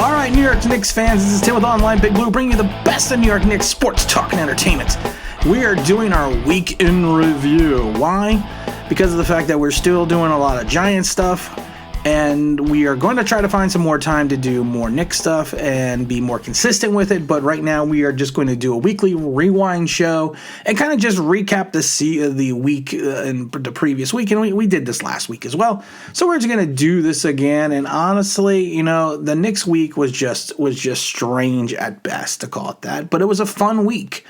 All right, New York Knicks fans, this is Tim with Online Big Blue, bringing you the best of New York Knicks sports talk and entertainment. We are doing our week in review. Why? Because of the fact that we're still doing a lot of Giant stuff, and we are going to try to find some more time to do more Knicks stuff and be more consistent with it. But right now, we are just going to do a weekly rewind show and kind of just recap the week in the previous week. And we did this last week as well. So we're just going to do this again. And honestly, the Knicks week was just strange at best, to call it that. But it was a fun week.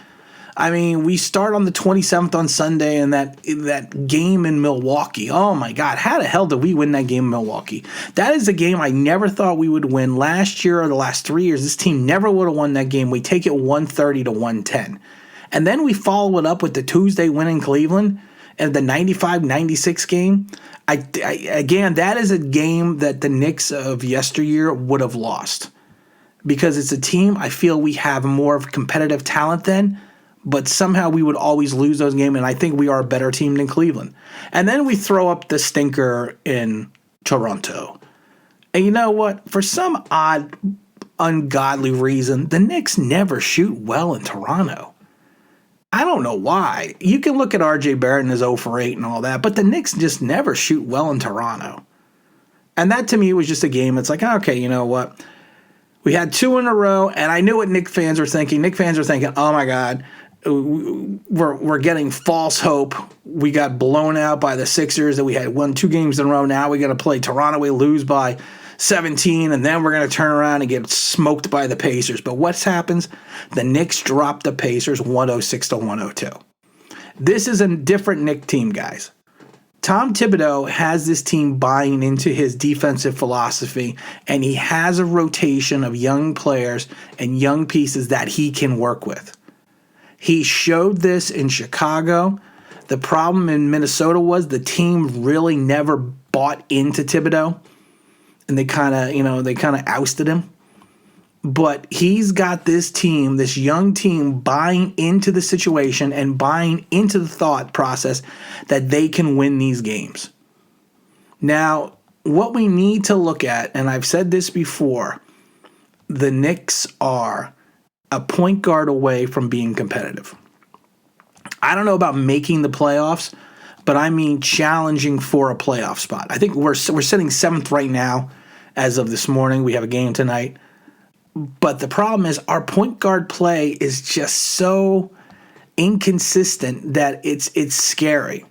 I mean, we start on the 27th on Sunday, and that game in Milwaukee. Oh, my God. How the hell did we win that game in Milwaukee? That is a game I never thought we would win. Last year or the last 3 years, this team never would have won that game. We take it 130-110. And then we follow it up with the Tuesday win in Cleveland and the 95-96 game. Again, that is a game that the Knicks of yesteryear would have lost, because it's a team I feel we have more of competitive talent than. But somehow we would always lose those games, and I think we are a better team than Cleveland. And then we throw up the stinker in Toronto. And you know what? For some odd, ungodly reason, the Knicks never shoot well in Toronto. I don't know why. You can look at R.J. Barrett and his 0 for 8 and all that, but the Knicks just never shoot well in Toronto. And that, to me, was just a game. It's like, okay, you know what? We had 2 in a row, and I knew what Knicks fans were thinking. Knicks fans were thinking, oh, my God, we're getting false hope. We got blown out by the Sixers that we had won 2 games in a row. Now we got to play Toronto. We lose by 17, and then we're going to turn around and get smoked by the Pacers. But what happens? The Knicks drop the Pacers 106-102. This is a different Knicks team, guys. Tom Thibodeau has this team buying into his defensive philosophy, and he has a rotation of young players and young pieces that he can work with. He showed this in Chicago. The problem in Minnesota was the team really never bought into Thibodeau, and they kind of ousted him. But he's got this team, this young team, buying into the situation and buying into the thought process that they can win these games. Now, what we need to look at, and I've said this before, the Knicks are a point guard away from being competitive. I don't know about making the playoffs, but I mean challenging for a playoff spot. I think we're sitting 7th right now as of this morning. We have a game tonight. But the problem is our point guard play is just so inconsistent that it's scary.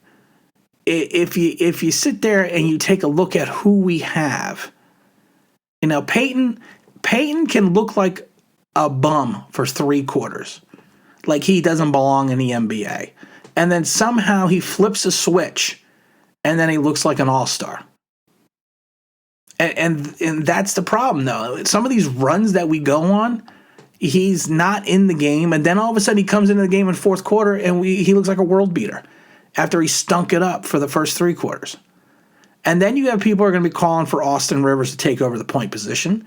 If you sit there and you take a look at who we have, Peyton can look like a bum for 3 quarters, like he doesn't belong in the NBA. And then somehow he flips a switch, and then he looks like an all-star. And that's the problem, though. Some of these runs that we go on, he's not in the game, and then all of a sudden he comes into the game in 4th quarter, and he looks like a world beater after he stunk it up for the first 3 quarters. And then you have people who are going to be calling for Austin Rivers to take over the point position.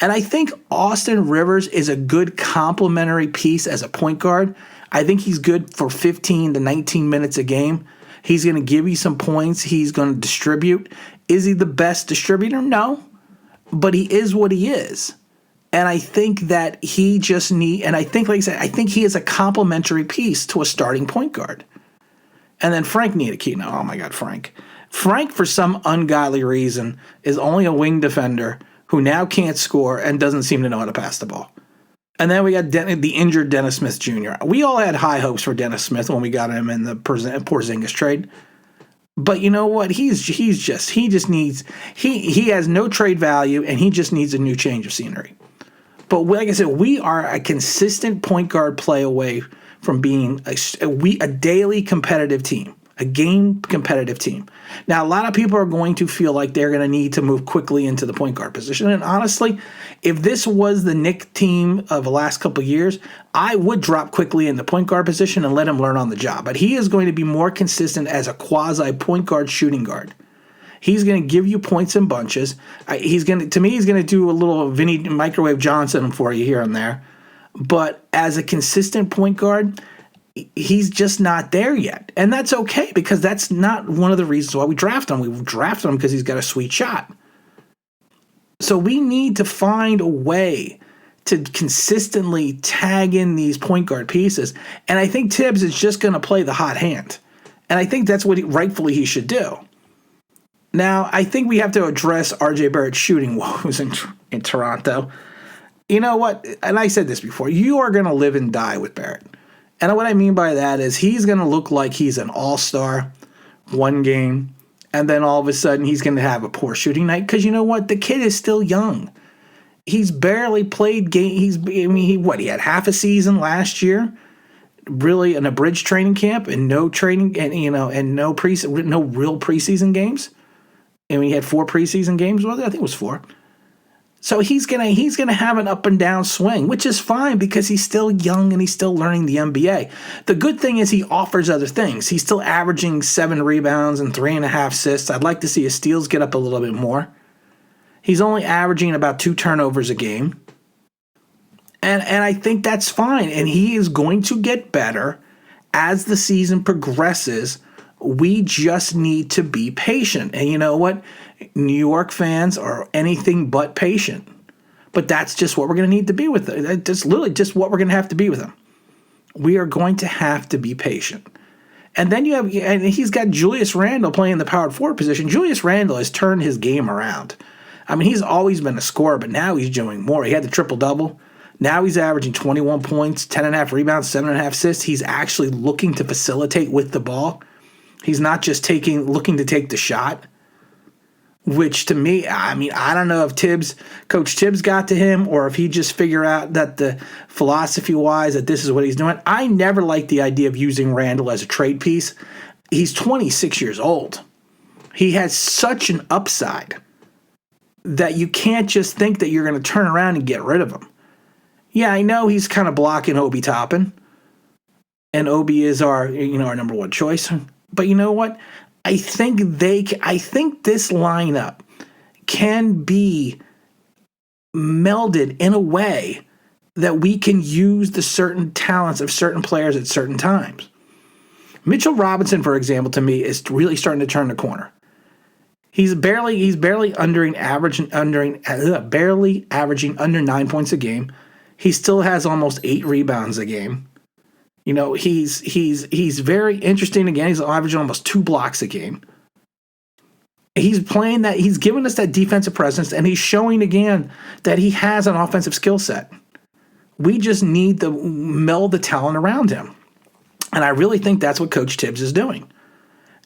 And I think Austin Rivers is a good complementary piece as a point guard. I think he's good for 15 to 19 minutes a game. He's going to give you some points. He's going to distribute. Is he the best distributor? No. But he is what he is. And I think that he just and I think, like I said, I think he is a complementary piece to a starting point guard. And then Frank Ntilikina. Oh, my God, Frank. Frank, for some ungodly reason, is only a wing defender who now can't score and doesn't seem to know how to pass the ball. And then we got the injured Dennis Smith Jr. We all had high hopes for Dennis Smith when we got him in the Porzingis trade. But you know what? He has no trade value, and he just needs a new change of scenery. But like I said, we are a consistent point guard play away from being a daily competitive team, a game competitive team. Now, a lot of people are going to feel like they're going to need to move quickly into the point guard position. And honestly, if this was the Knicks team of the last couple of years, I would drop quickly in the point guard position and let him learn on the job. But he is going to be more consistent as a quasi point guard shooting guard. He's going to give you points in bunches. He's going to do a little Vinny Microwave Johnson for you here and there. But as a consistent point guard, he's just not there yet. And that's okay, because that's not one of the reasons why we draft him. We draft him because he's got a sweet shot. So we need to find a way to consistently tag in these point guard pieces. And I think Tibbs is just going to play the hot hand. And I think that's what rightfully he should do. Now, I think we have to address RJ Barrett's shooting woes in Toronto. You know what? And I said this before. You are going to live and die with Barrett. And what I mean by that is he's going to look like he's an all-star one game, and then all of a sudden he's going to have a poor shooting night. Because you know what? The kid is still young. He's barely played game. He had half a season last year, really an abridged training camp and no training and no real preseason games. And he had 4 preseason games. Well, I think it was 4. So he's gonna have an up and down swing, which is fine because he's still young and he's still learning the NBA. The good thing is he offers other things. He's still averaging 7 rebounds and 3.5 assists. I'd like to see his steals get up a little bit more. He's only averaging about 2 turnovers a game. And I think that's fine. And he is going to get better as the season progresses. We just need to be patient. And you know what? New York fans are anything but patient. But that's just what we're going to need to be with them. That's literally just what we're going to have to be with them. We are going to have to be patient. And then and he's got Julius Randle playing the power forward position. Julius Randle has turned his game around. I mean, he's always been a scorer, but now he's doing more. He had the triple-double. Now he's averaging 21 points, 10.5 rebounds, 7.5 assists. He's actually looking to facilitate with the ball. He's not just looking to take the shot, which to me, I mean, I don't know if Coach Tibbs got to him or if he just figured out that the philosophy-wise that this is what he's doing. I never liked the idea of using Randle as a trade piece. He's 26 years old. He has such an upside that you can't just think that you're going to turn around and get rid of him. Yeah, I know he's kind of blocking Obi Toppin, and Obi is our number one choice. But you know what? I think this lineup can be melded in a way that we can use the certain talents of certain players at certain times. Mitchell Robinson, for example, to me is really starting to turn the corner. He's barely averaging under 9 points a game. He still has almost 8 rebounds a game. You know, he's very interesting again. He's averaging almost 2 blocks a game. He's playing that. He's giving us that defensive presence, and he's showing again that he has an offensive skill set. We just need to meld the talent around him, and I really think that's what Coach Tibbs is doing.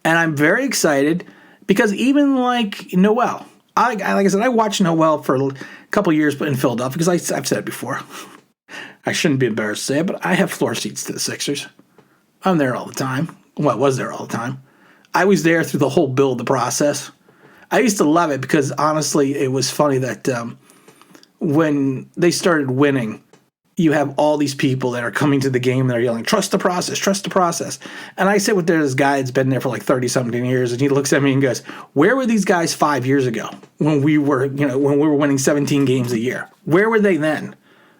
And I'm very excited because even like Noel, like I said, I watched Noel for a couple years in Philadelphia because I've said it before. I shouldn't be embarrassed to say it, but I have floor seats to the Sixers. I'm there all the time. Well, I was there all the time. I was there through the whole build, the process. I used to love it because, honestly, it was funny that when they started winning, you have all these people that are coming to the game that are yelling, trust the process, trust the process. And I sit with this guy that's been there for like 30-something years, and he looks at me and goes, where were these guys 5 years ago when we were winning 17 games a year? Where were they then?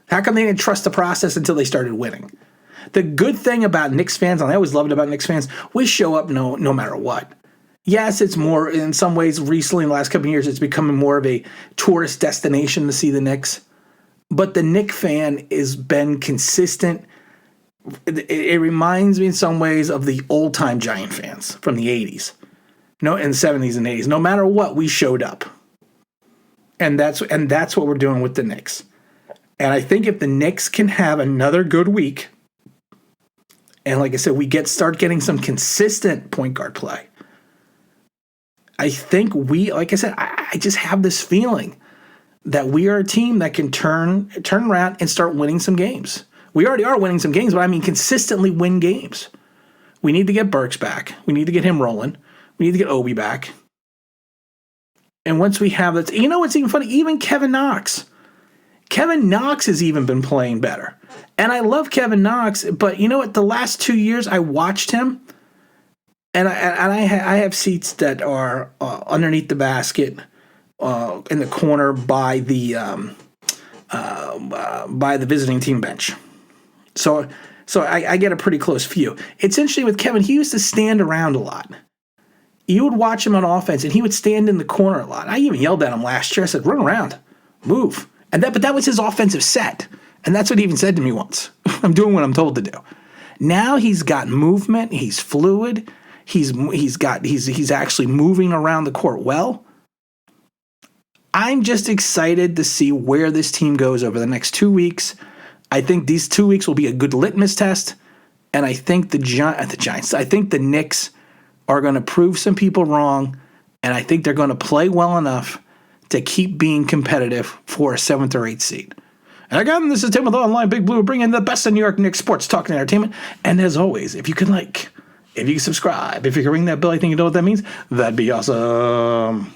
How come they didn't trust the process until they started winning? The good thing about Knicks fans, and I always loved it about Knicks fans, we show up no matter what. Yes, it's more, in some ways, recently in the last couple of years, it's becoming more of a tourist destination to see the Knicks. But the Knicks fan has been consistent. It reminds me in some ways of the old-time Giant fans from the 80s. In the 70s and 80s. No matter what, we showed up. And that's what we're doing with the Knicks. And I think if the Knicks can have another good week, and like I said, start getting some consistent point guard play, I think I just have this feeling that we are a team that can turn around and start winning some games. We already are winning some games, but I mean consistently win games. We need to get Burks back. We need to get him rolling. We need to get Obi back. And once we have that, you know what's even funny? Even Kevin Knox. Kevin Knox has even been playing better. And I love Kevin Knox, but you know what? The last 2 years I watched him, and I have seats that are underneath the basket in the corner by the visiting team bench. So I get a pretty close view. It's interesting with Kevin, he used to stand around a lot. You would watch him on offense, and he would stand in the corner a lot. I even yelled at him last year. I said, run around. Move. But that was his offensive set. And that's what he even said to me once. I'm doing what I'm told to do. Now he's got movement. He's fluid. He's actually moving around the court well. I'm just excited to see where this team goes over the next 2 weeks. I think these 2 weeks will be a good litmus test. And I think the Giants, I think the Knicks are going to prove some people wrong. And I think they're going to play well enough to keep being competitive for a 7th or 8th seed. And again, this is Tim with Online Big Blue, bringing the best in New York Knicks sports talk and entertainment. And as always, if you can subscribe, if you can ring that bell, I think you know what that means. That'd be awesome.